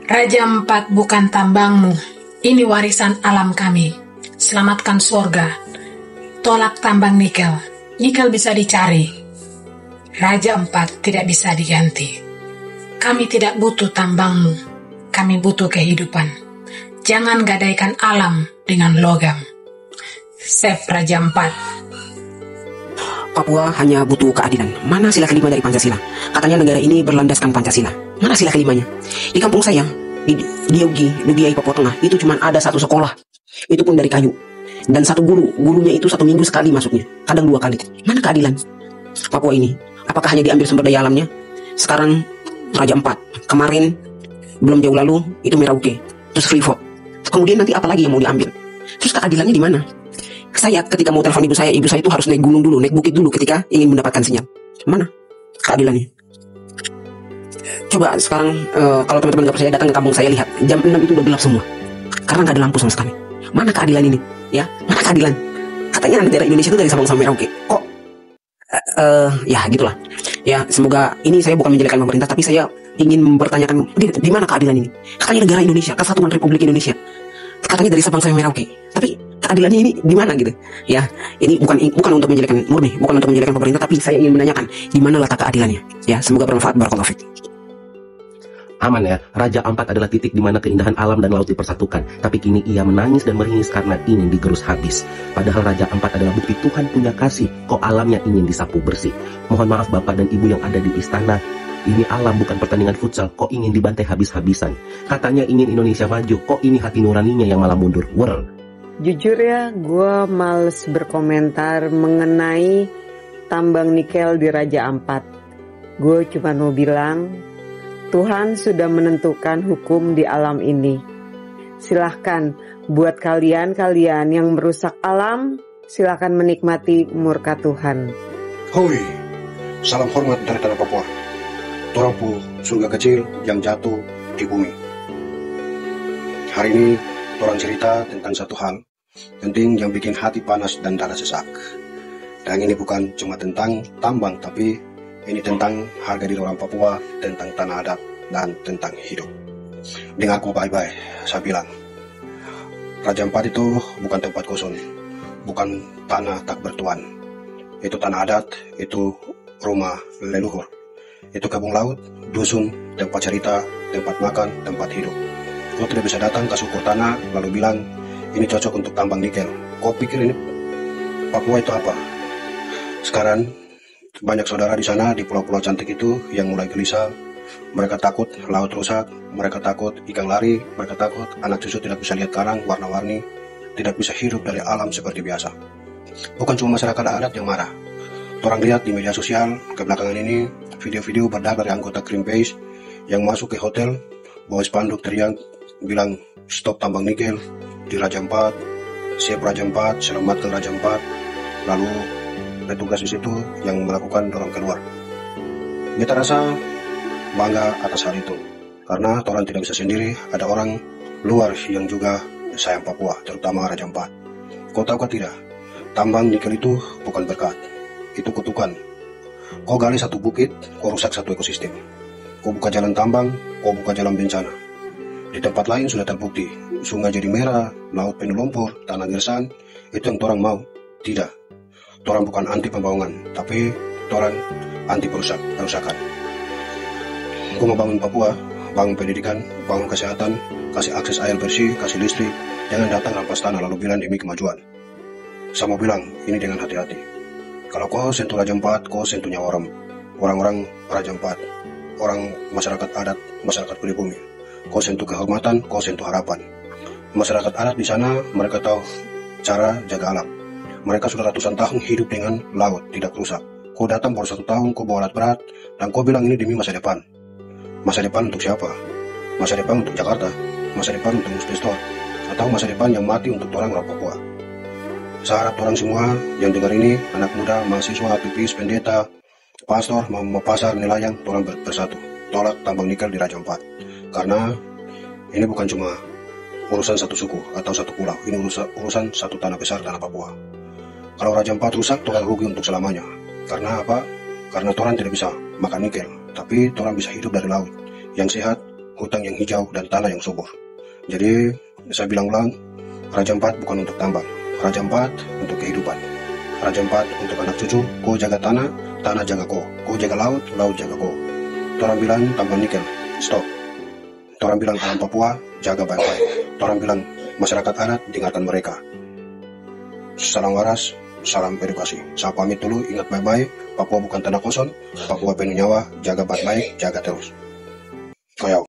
Raja Empat bukan tambangmu, ini warisan alam kami. Selamatkan surga, tolak tambang nikel. Nikel bisa dicari, Raja Empat tidak bisa diganti. Kami tidak butuh tambangmu, kami butuh kehidupan. Jangan gadaikan alam dengan logam. Save Raja Empat. Papua hanya butuh keadilan. Mana sila kelima dari Pancasila? Katanya negara ini berlandaskan Pancasila. Mana sila kelimanya? Di kampung saya, di Nugiai, Papua Tengah, itu cuma ada satu sekolah. Itu pun dari kayu. Dan satu guru. Gurunya itu 1 minggu sekali masuknya. Kadang 2 kali. Mana keadilan? Papua ini, apakah hanya diambil sumber daya alamnya? Sekarang Raja Empat. Kemarin, belum jauh lalu, itu Merauke. Terus Freeport. Kemudian nanti apa lagi yang mau diambil? Terus keadilannya di mana? Saya ketika mau telepon ibu saya itu harus naik gunung dulu, naik bukit dulu ketika ingin mendapatkan sinyal. Mana keadilannya? Coba sekarang kalau teman-teman nggak percaya datang ke kampung saya, lihat jam 6 itu udah gelap semua karena nggak ada lampu sama sekali. Mana keadilan ini? Ya, mana keadilan? Katanya negara Indonesia itu dari Sabang sampai Merauke. Kok ya gitulah. Ya, semoga ini saya bukan menjelekkan pemerintah, tapi saya ingin mempertanyakan di mana keadilan ini? Katanya negara Indonesia, Kesatuan Republik Indonesia. Katanya dari Sabang sampai Merauke. Tapi keadilannya ini di mana gitu? Ya, ini bukan untuk menjelekkan murni, bukan untuk menjelekkan pemerintah, tapi saya ingin menanyakan di mana letak keadilannya. Ya, semoga bermanfaat. Barakallahu fiik. Aman ya, Raja Empat adalah titik di mana keindahan alam dan laut dipersatukan. Tapi kini ia menangis dan meringis karena ingin digerus habis. Padahal Raja Empat adalah bukti Tuhan punya kasih, kok alamnya ingin disapu bersih. Mohon maaf Bapak dan Ibu yang ada di istana. Ini alam bukan pertandingan futsal, kok ingin dibantai habis-habisan. Katanya ingin Indonesia maju, kok ini hati nuraninya yang malah mundur. Jujur ya, gue males berkomentar mengenai tambang nikel di Raja Empat. Gue cuma mau bilang, Tuhan sudah menentukan hukum di alam ini. Silahkan buat kalian yang merusak alam, silahkan menikmati murka Tuhan. Hoi, salam hormat dari tanah Papua. Torangpu surga kecil yang jatuh di bumi. Hari ini orang cerita tentang satu hal penting yang bikin hati panas dan dada sesak. Dan ini bukan cuma tentang tambang, tapi ini tentang harga diri orang Papua, tentang tanah adat, dan tentang hidup. Dengarku baik-baik, saya bilang, Raja Empat itu bukan tempat kosong, bukan tanah tak bertuan. Itu tanah adat, itu rumah leluhur. Itu kampung laut, dusun, tempat cerita, tempat makan, tempat hidup. Kau tidak bisa datang ke suku tanah lalu bilang ini cocok untuk tambang nikel. Kau pikir ini Papua itu apa? Sekarang banyak saudara di sana di pulau-pulau cantik itu yang mulai gelisah. Mereka takut laut rusak, mereka takut ikan lari, mereka takut anak cucu tidak bisa lihat karang warna-warni, tidak bisa hidup dari alam seperti biasa. Bukan cuma masyarakat adat yang marah. Orang lihat di media sosial kebelakangan ini video-video beredar dari anggota Greenpeace yang masuk ke hotel bawa spanduk teriak bilang stop tambang nikel di Raja Empat, save Raja Empat, selamatkan Raja Empat. Lalu petugas di situ yang melakukan dorong keluar. Kita rasa bangga atas hal itu karena orang tidak bisa sendiri, ada orang luar yang juga sayang Papua, terutama Raja Empat. Kau tahu tidak? Tambang nikel itu bukan berkat, itu kutukan. Kau gali satu bukit, kau rusak satu ekosistem. Kau buka jalan tambang, kau buka jalan bencana. Di tempat lain sudah terbukti, sungai jadi merah, laut penuh lumpur, tanah gersang. Itu yang orang mau? Tidak. Orang bukan anti pembangunan, tapi orang anti perusakan. Kau mau bangun Papua, bangun pendidikan, bangun kesehatan, kasih akses air bersih, kasih listrik. Jangan datang rampas tanah lalu bilang demi kemajuan. Saya mau bilang ini dengan hati-hati. Kalau kau sentuh Raja Empat, kau sentuh nyawa orang-orang Raja Empat, orang masyarakat adat, masyarakat pribumi. Kau sentuh kehormatan, kau sentuh harapan. Masyarakat adat di sana mereka tahu cara jaga alam. Mereka sudah ratusan tahun hidup dengan laut, tidak rusak. Kau datang baru 1 tahun, kau bawa alat berat, dan kau bilang ini demi masa depan. Masa depan untuk siapa? Masa depan untuk Jakarta, masa depan untuk investor, atau masa depan yang mati untuk orang Papua. Saya harap orang semua yang dengar ini, anak muda, mahasiswa, aktivis, pendeta, pastor, mau pasar, nelayan, tolong bersatu. Tolak tambang nikel di Raja Empat. Karena ini bukan cuma urusan satu suku atau satu pulau, ini urusan satu tanah besar, tanah Papua. Kalau Raja Empat rusak, tolong rugi untuk selamanya. Karena apa? Karena orang tidak bisa makan nikel, tapi orang bisa hidup dari laut. Yang sehat, hutan yang hijau, dan tanah yang subur. Jadi, saya bilang ulang, Raja Empat bukan untuk tambang. Raja Empat untuk kehidupan. Raja Empat untuk anak cucu. Kau jaga tanah, tanah jaga kau. Kau jaga laut, laut jaga kau. Orang bilang tambang nikel, stop. Orang bilang alam Papua, jaga baik-baik. Orang bilang masyarakat adat, dengarkan mereka. Salam waras, salam edukasi. Saya pamit dulu, ingat baik-baik. Papua bukan tanah kosong. Papua penuh nyawa, jaga baik-baik, jaga terus. Koyau.